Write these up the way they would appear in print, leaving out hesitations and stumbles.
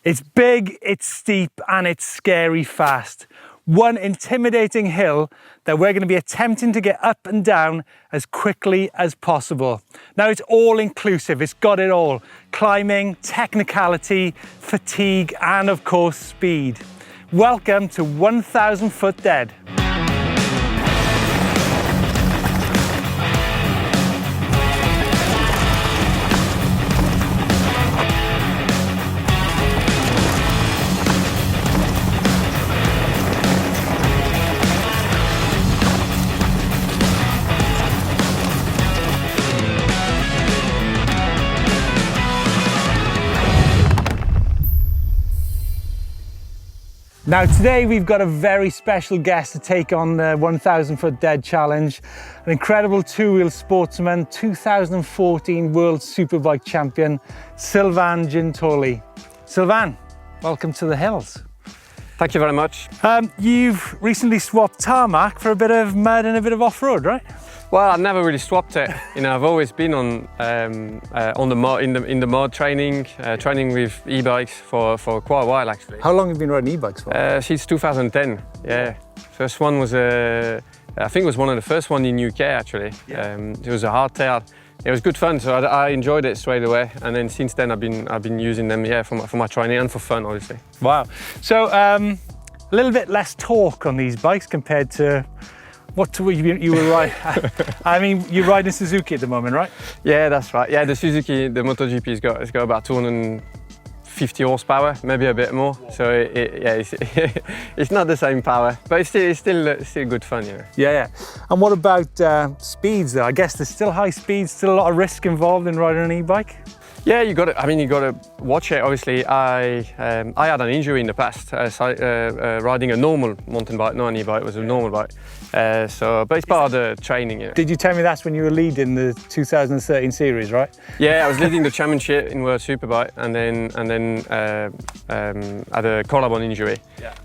It's big, it's steep, and it's scary fast. One intimidating hill that we're going to be attempting to get up and down as quickly as possible. Now it's all inclusive, it's got it all. Climbing, technicality, fatigue, and of course speed. Welcome to 1,000 Foot Dead. Now today we've got a very special guest to take on the 1,000 Foot Dead Challenge. An incredible two-wheel sportsman, 2014 World Superbike champion, Sylvain Guintoli. Sylvain, welcome to the hills. Thank you very much. You've recently swapped tarmac for a bit of mud and a bit of off-road, right? Well, I've never really swapped it. You know, I've always been on the mud, in the mud training with e-bikes for quite a while actually. How long have you been riding e-bikes for? Since 2010. Yeah. First one was I think it was one of the first one in UK actually. Yeah. It was a hardtail. It was good fun, so I enjoyed it straight away. And then since then I've been using them, yeah, for my training and for fun, obviously. Wow. So a little bit less torque on these bikes compared to what you were riding. I mean, you're riding Suzuki at the moment, right? Yeah, that's right. Yeah, the Suzuki, the MotoGP's got about 250 horsepower, maybe a bit more. So it's not the same power, but it's still good fun, you know. Yeah. And what about speeds though? I guess there's still high speeds, still a lot of risk involved in riding an e-bike. Yeah, you got to watch it. Obviously, I had an injury in the past, riding a normal mountain bike, not an e-bike. It was a normal bike. But it's part of the training. Yeah. Did you tell me that's when you were leading the 2013 series, right? Yeah, I was leading the championship in World Superbike, and then had a collarbone injury,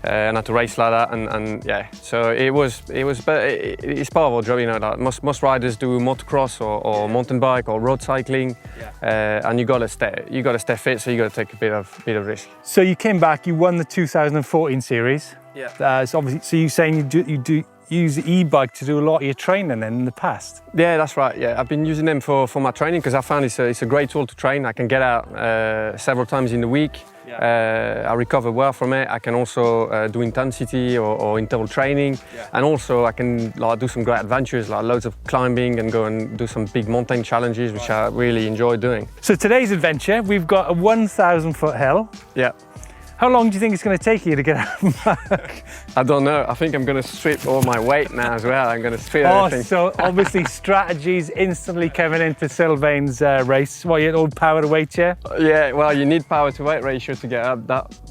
and had to race like that, and yeah. So it's part of our job, you know. Like most riders do motocross or mountain bike or road cycling, and you got to stay fit, so you got to take a bit of risk. So you came back, you won the 2014 series. Yeah. So obviously, so you're saying you do use the e-bike to do a lot of your training in the past? Yeah, that's right. Yeah, I've been using them for my training because I found it's a great tool to train. I can get out several times in the week. I recover well from it. I can also do intensity or interval training, and also I can do some great adventures, like loads of climbing, and go and do some big mountain challenges, which I really enjoy doing. So today's adventure, we've got a 1,000 foot hill. Yeah. How long do you think it's going to take you to get out and back? I don't know. I think I'm going to strip all my weight now as well. I'm going to strip everything. So obviously strategies instantly coming into Sylvain's race. What, you had all power to weight, yeah? Yeah, well, you need power to weight ratio to get up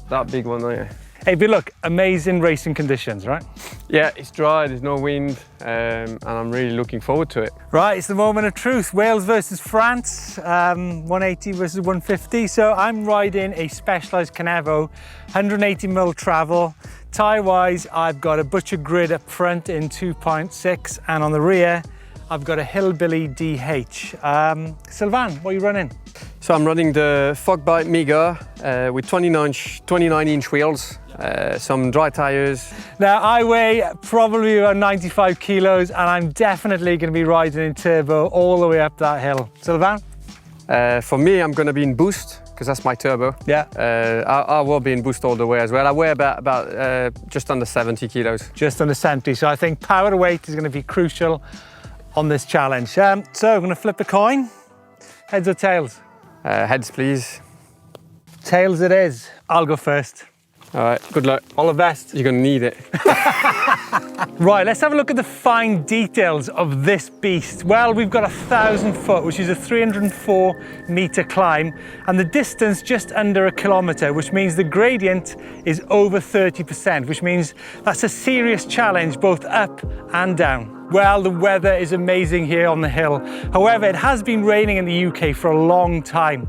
that big one, don't you? Hey, but look, amazing racing conditions, right? Yeah, it's dry, there's no wind, and I'm really looking forward to it. Right, it's the moment of truth. Wales versus France, 180 versus 150. So I'm riding a Specialized Canevo, 180mm travel. Tyre-wise, I've got a Butcher Grid up front in 2.6, and on the rear, I've got a Hillbilly DH. Sylvain, what are you running? So I'm running the Fogbike Mega with 29-inch wheels, some dry tyres. Now I weigh probably about 95 kilos, and I'm definitely going to be riding in turbo all the way up that hill. Sylvain? For me, I'm going to be in boost, because that's my turbo. Yeah. I will be in boost all the way as well. I weigh about just under 70 kilos. Just under 70, so I think power to weight is going to be crucial on this challenge. So I'm going to flip a coin. Heads or tails? Heads, please. Tails it is. I'll go first. All right, good luck. All the best. You're going to need it. Right, let's have a look at the fine details of this beast. Well, we've got 1,000 foot, which is a 304-meter climb, and the distance just under 1 kilometer, which means the gradient is over 30%, which means that's a serious challenge both up and down. Well, the weather is amazing here on the hill. However, it has been raining in the UK for a long time.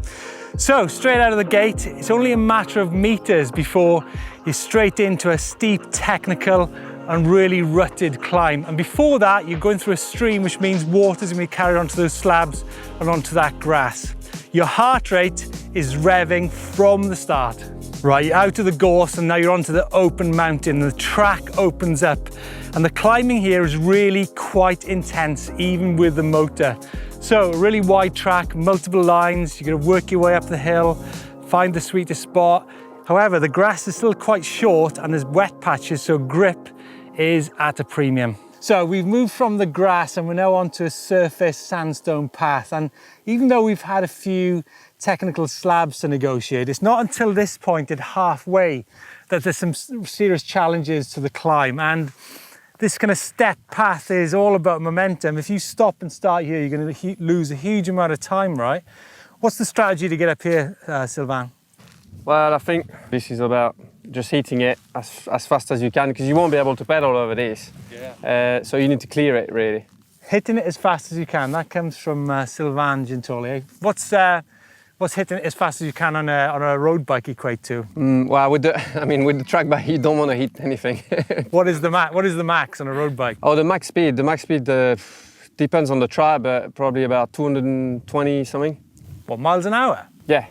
So straight out of the gate, it's only a matter of meters before you're straight into a steep, technical and really rutted climb. And before that, you're going through a stream, which means water's gonna be carried onto those slabs and onto that grass. Your heart rate is revving from the start. Right, you're out of the gorse and now you're onto the open mountain. The track opens up and the climbing here is really quite intense, even with the motor. So a really wide track, multiple lines, you're gonna work your way up the hill, find the sweetest spot. However, the grass is still quite short and there's wet patches, so grip is at a premium. So we've moved from the grass and we're now onto a surface sandstone path. And even though we've had a few technical slabs to negotiate, it's not until this point at halfway that there's some serious challenges to the climb. And this kind of step path is all about momentum. If you stop and start here, you're going to lose a huge amount of time, right? What's the strategy to get up here, Sylvain? Well, I think this is about just hitting it as fast as you can, because you won't be able to pedal over this. Yeah. So you need to clear it, really. Hitting it as fast as you can. That comes from Sylvain Guintoli. What's hitting it as fast as you can on a road bike equate to? Well, with the track bike, you don't want to hit anything. What is the max on a road bike? Oh, the max speed depends on the track, but probably about 220 something. What, miles an hour? Yeah.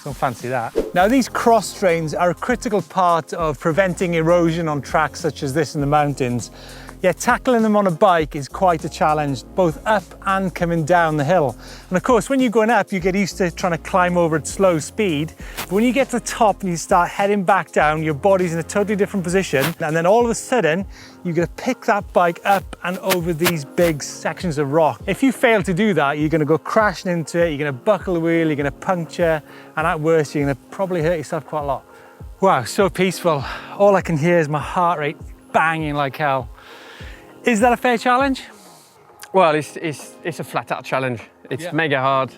Don't fancy that. Now, these cross trains are a critical part of preventing erosion on tracks such as this in the mountains. Yet tackling them on a bike is quite a challenge, both up and coming down the hill. And of course, when you're going up, you get used to trying to climb over at slow speed. But when you get to the top and you start heading back down, your body's in a totally different position. And then all of a sudden, you're gonna pick that bike up and over these big sections of rock. If you fail to do that, you're gonna go crashing into it, you're gonna buckle the wheel, you're gonna puncture, and at worst, you're gonna probably hurt yourself quite a lot. Wow, so peaceful. All I can hear is my heart rate banging like hell. Is that a fair challenge? Well, it's a flat out challenge. It's mega hard,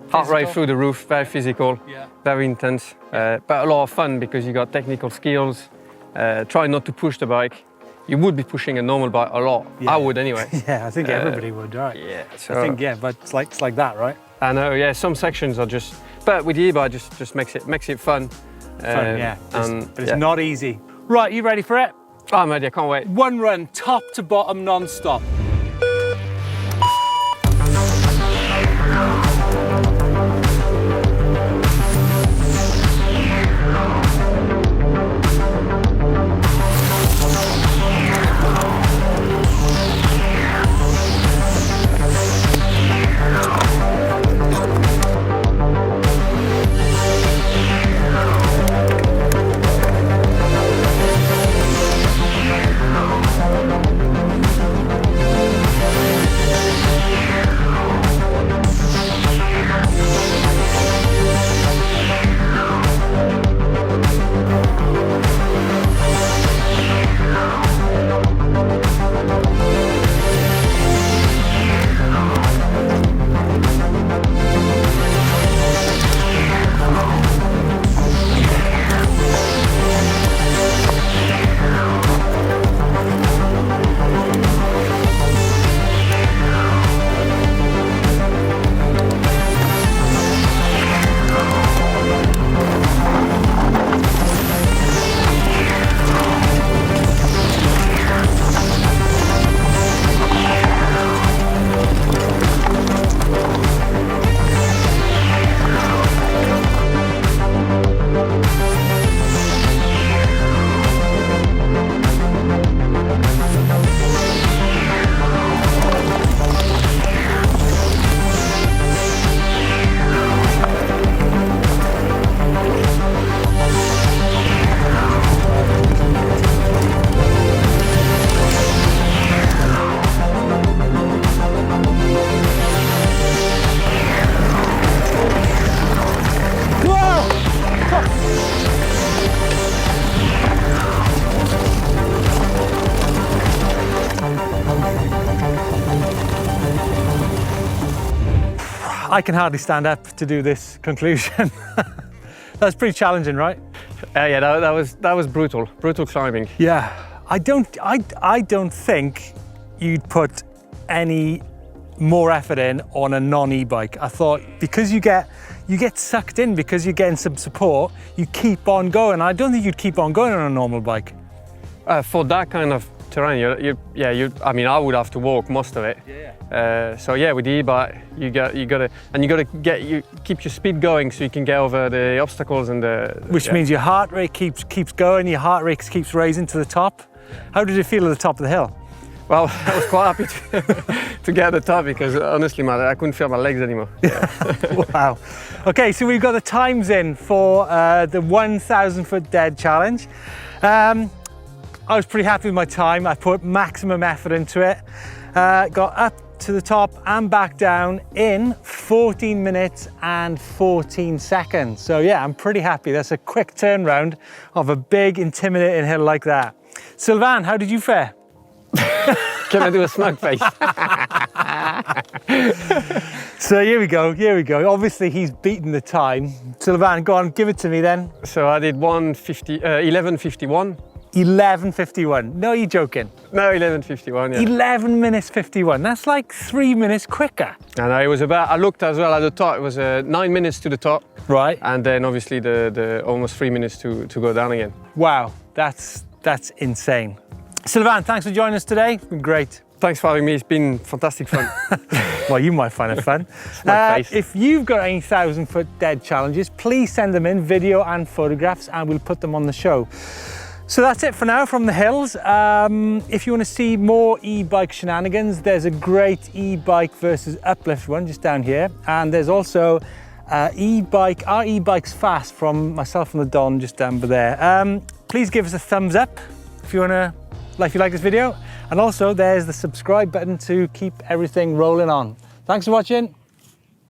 heart rate through the roof, very physical, very intense, but a lot of fun because you got technical skills. Try not to push the bike. You would be pushing a normal bike a lot. I would anyway. Yeah, I think everybody would, right? Yeah. So, I think, but it's like that, right? I know, yeah, some sections are just, but with the e-bike just makes it fun. Fun, but it's not easy. Right, you ready for it? I'm ready, I can't wait. One run, top to bottom, non-stop. I can hardly stand up to do this conclusion. That's pretty challenging, right? Yeah, that was brutal climbing. Yeah, I don't think you'd put any more effort in on a non-e-bike. I thought because you get sucked in because you're getting some support, you keep on going. I don't think you'd keep on going on a normal bike. For that kind of terrain, I mean, I would have to walk most of it. So yeah, with the e-bike, you gotta keep your speed going so you can get over the obstacles and the. Which means your heart rate keeps going, your heart rate keeps raising to the top. How did it feel at the top of the hill? Well, I was quite happy to get at the top because honestly, man, I couldn't feel my legs anymore. Yeah. Wow. Okay, so we've got the times in for the 1,000 foot dead challenge. I was pretty happy with my time. I put maximum effort into it. Got up to the top and back down in 14 minutes and 14 seconds. So yeah, I'm pretty happy. That's a quick turnaround of a big, intimidating hill like that. Sylvain, how did you fare? Can I do a smug face? So here we go. Obviously he's beaten the time. Sylvain, go on, give it to me then. So I did 11:51. 11:51. No, you're joking. No, 11:51, yeah. 11 minutes 51. That's like 3 minutes quicker. And it was about, I looked as well at the top, it was 9 minutes to the top. Right. And then obviously the almost 3 minutes to go down again. Wow, that's insane. Sylvain, thanks for joining us today. It's been great. Thanks for having me, it's been fantastic fun. Well, you might find it fun. If you've got any 1,000 foot dead challenges, please send them in, video and photographs, and we'll put them on the show. So that's it for now from the hills. If you want to see more e-bike shenanigans, there's a great e-bike versus uplift one just down here. And there's also our e-bike's fast from myself and the Don just down there. Please give us a thumbs up if you like this video. And also there's the subscribe button to keep everything rolling on. Thanks for watching.